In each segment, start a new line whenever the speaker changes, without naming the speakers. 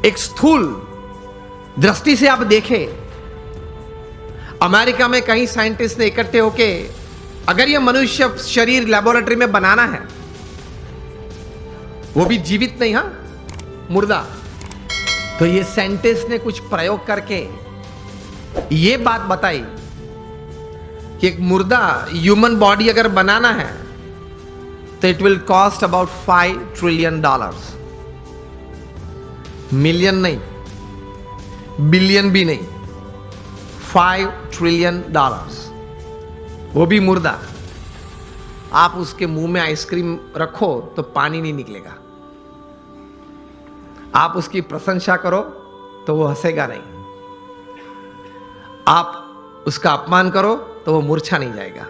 एक स्थूल दृष्टि से आप देखें, अमेरिका में कई साइंटिस्ट ने इकट्ठे होके अगर ये मनुष्य शरीर लेबोरेटरी में बनाना है, वो भी जीवित नहीं, हां मुर्दा, तो ये साइंटिस्ट ने कुछ प्रयोग करके ये बात बताई कि एक मुर्दा ह्यूमन बॉडी अगर बनाना है तो it will cost about $5 trillion. Million नहीं, बिलियन भी नहीं, $5 ट्रिलियन। वो भी मुर्दा। आप उसके मुंह में आइसक्रीम रखो तो पानी नहीं निकलेगा, आप उसकी प्रशंसा करो तो वो हंसेगा नहीं, आप उसका अपमान करो तो वो मूर्छा नहीं जाएगा।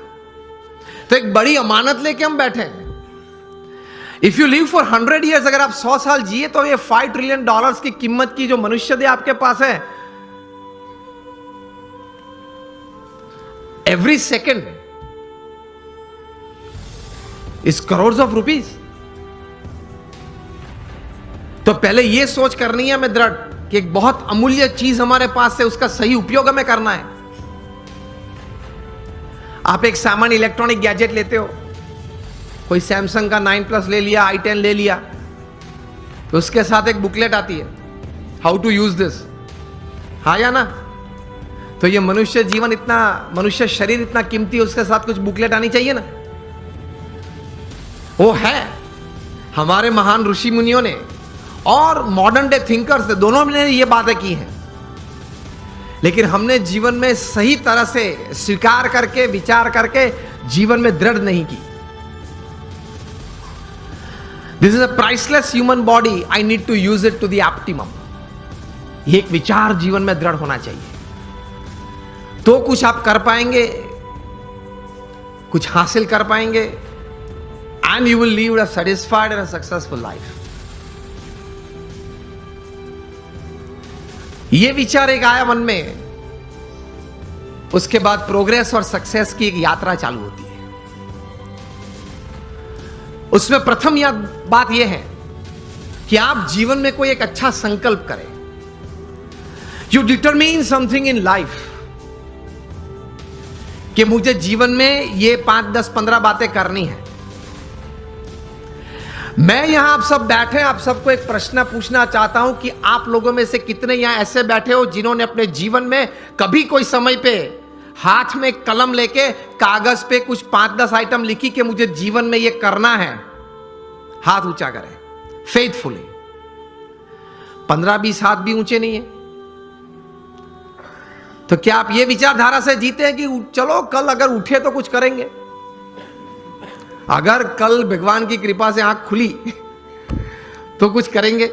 तो एक बड़ी अमानत लेके हम बैठे हैं। If you live for 100 years, अगर आप 100 साल जिए तो ये $5 ट्रिलियन की कीमत की जो मनुष्य दे आपके पास है, every second is crore of rupees. तो पहले यह सोच करनी है हमें दृढ़ कि एक बहुत अमूल्य चीज हमारे पास है, उसका सही उपयोग हमें करना है। आप एक सामान्य इलेक्ट्रॉनिक गैजेट लेते हो, कोई सैमसंग का 9+ ले लिया, i10 ले लिया, तो उसके साथ एक बुकलेट आती है, हाउ टू यूज दिस, हाँ या ना? तो ये मनुष्य जीवन इतना, मनुष्य शरीर इतना कीमती है, उसके साथ कुछ बुकलेट आनी चाहिए ना। वो है। हमारे महान ऋषि मुनियों ने और मॉडर्न डे थिंकर्स ने, दोनों ने ये बातें की हैं, लेकिन हमने जीवन में सही तरह से स्वीकार करके, विचार करके जीवन में दृढ़ नहीं की। This is a priceless human body, I need to use it to the optimum. ये एक विचार जीवन में दृढ़ होना चाहिए, तो कुछ आप कर पाएंगे, कुछ हासिल कर पाएंगे, and you will leave a satisfied and a successful life. ये विचार एक आया मन में, उसके बाद प्रोग्रेस और सक्सेस की एक यात्रा चालू होती है। उसमें प्रथम बात यह है कि आप जीवन में कोई एक अच्छा संकल्प करें। You determine something in life कि मुझे जीवन में ये 5, 10, 15 बातें करनी है। मैं यहां आप सब बैठे, आप सबको एक प्रश्न पूछना चाहता हूं कि आप लोगों में से कितने यहां ऐसे बैठे हो जिन्होंने अपने जीवन में कभी कोई समय पे हाथ में कलम लेके कागज पे कुछ 5-10 आइटम लिखी कि मुझे जीवन में ये करना है? हाथ ऊंचा करें फेथफुली। 15-20 हाथ भी ऊंचे नहीं है। तो क्या आप ये विचारधारा से जीते हैं कि चलो कल अगर उठे तो कुछ करेंगे? अगर कल भगवान की कृपा से आंख खुली तो कुछ करेंगे?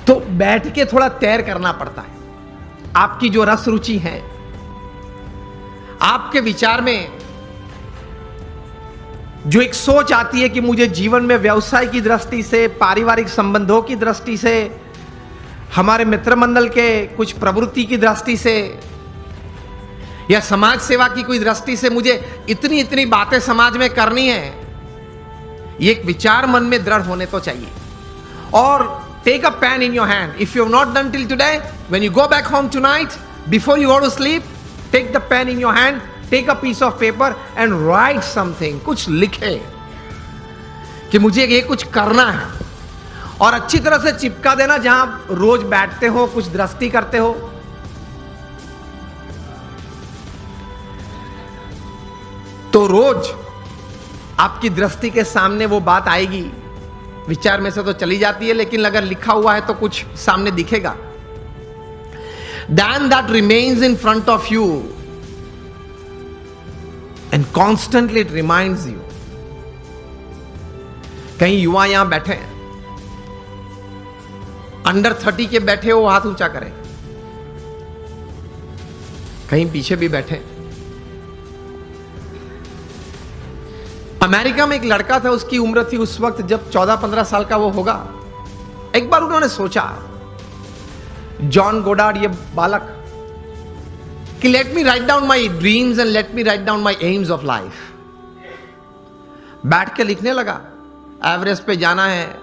तो बैठ के थोड़ा तैर करना पड़ता है। आपकी जो रस रुचि है, आपके विचार में जो एक सोच आती है कि मुझे जीवन में व्यवसाय की दृष्टि से, पारिवारिक संबंधों की दृष्टि से, हमारे मित्र मंडल के कुछ प्रवृत्ति की दृष्टि से, या समाज सेवा की कोई दृष्टि से मुझे इतनी इतनी बातें समाज में करनी है, ये एक विचार मन में दृढ़ होने तो चाहिए। और take a pen in your hand. If you have not done till today, when you go back home tonight, before you go to sleep, take the pen in your hand, take a piece of paper and write something. कुछ लिखे कि मुझे ये कुछ करना है, और अच्छी तरह से चिपका देना जहां रोज बैठते हो, कुछ दृष्टि करते हो। तो रोज आपकी दृष्टि के सामने वो बात आएगी। विचार में से तो चली जाती है, लेकिन अगर लिखा हुआ है तो कुछ सामने दिखेगा। Then that remains in front of you and constantly it reminds you. कई युवा यहां बैठे हैं, अंडर 30 के बैठे हो, हाथ ऊंचा करें। कहीं पीछे भी बैठे। अमेरिका में एक लड़का था, उसकी उम्र थी उस वक्त जब 14-15 साल का वो होगा। एक बार उन्होंने सोचा, जॉन गोडार्ड ये बालक, कि let me write down my dreams and let me write down my AIIMS of life. बैठ के लिखने लगा एवरेस्ट पे जाना है,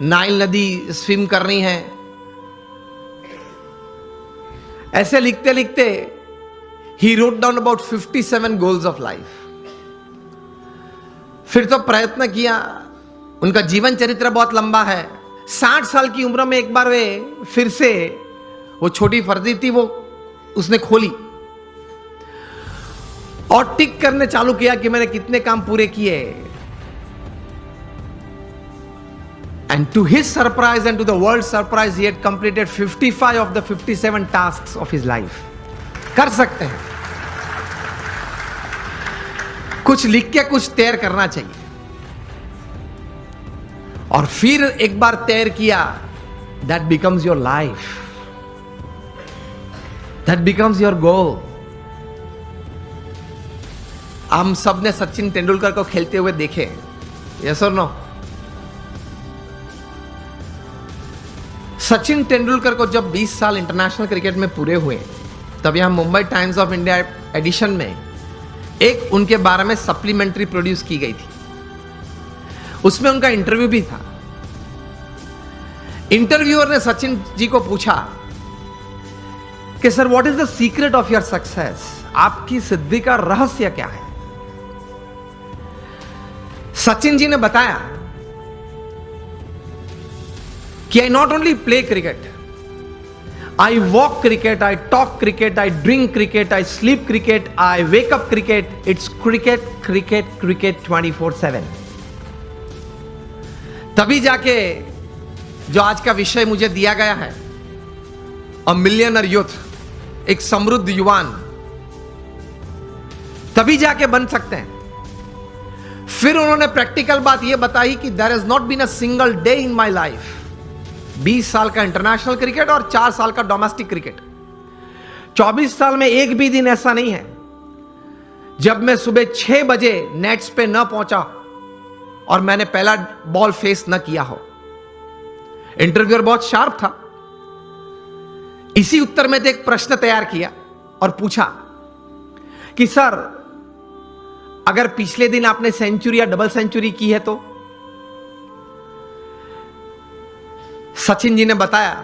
नाइल नदी स्विम करनी है। ऐसे लिखते लिखते he wrote down about 57 goals of life. फिर तो प्रयत्न किया, उनका जीवन चरित्र बहुत लंबा है। 60 साल की उम्र में एक बार वे फिर से वो छोटी फर्जी थी वो उसने खोली और टिक करने चालू किया कि मैंने कितने काम पूरे किए। And to his surprise and to the world's surprise, he had completed 55 of the 57 tasks of his life. कर सकते हैं, कुछ लिख के कुछ तैर करना चाहिए। और फिर एक बार तैर किया, that becomes your life, that becomes your goal. हम सब ने सचिन तेंदुलकर को खेलते हुए देखे, yes or no? Sachin Tendulkar को जब 20 साल इंटरनेशनल क्रिकेट में पूरे हुए, तब यहां Mumbai Times of India edition में एक उनके बारे में सप्लीमेंट्री प्रोड्यूस की गई थी। उसमें उनका इंटरव्यू भी था। इंटरव्यूअर ने सचिन जी को पूछा कि sir, what is the secret of your success? आपकी सिद्धि का रहस्य क्या है? सचिन जी ने बताया कि I not only play cricket, I walk cricket, I talk cricket, I drink cricket, I sleep cricket, I wake up cricket. It's cricket, cricket, cricket 24/7. तभी जाके जो आज का विषय मुझे दिया गया है, अ मिलियनर यूथ, एक समृद्ध युवान, तभी जाके बन सकते हैं। फिर उन्होंने प्रैक्टिकल बात यह बताई कि there has not been a single day in my life. 20 साल का इंटरनेशनल क्रिकेट और 4 साल का डोमेस्टिक क्रिकेट, 24 साल में एक भी दिन ऐसा नहीं है जब मैं सुबह 6 बजे नेट्स पे न पहुंचा और मैंने पहला बॉल फेस न किया हो। इंटरव्यूअर बहुत शार्प था। इसी उत्तर में एक प्रश्न तैयार किया और पूछा कि सर, अगर पिछले दिन आपने सेंचुरी या डबल सेंचुरी की है तो? सचिन जी ने बताया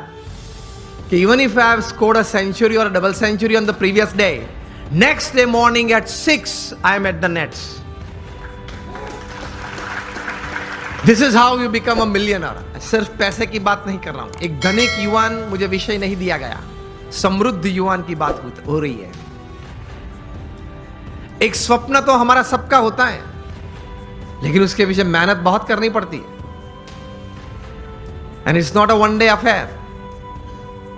कि even if I have scored a century और double century on the previous day, next day morning at 6 I am at the nets. This is how you become a millionaire. सिर्फ पैसे की बात नहीं कर रहा हूं, एक धनिक युवान मुझे विषय नहीं दिया गया, समृद्ध युवान की बात हो रही है। एक स्वप्न तो हमारा सबका होता है, लेकिन उसके पीछे मेहनत बहुत करनी पड़ती है। And it's not a one-day affair.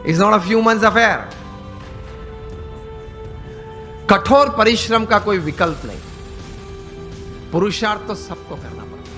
It's not a few months affair. कठोर परिश्रम का कोई विकल्प नहीं, पुरुषार्थ तो सबको करना पड़ता है।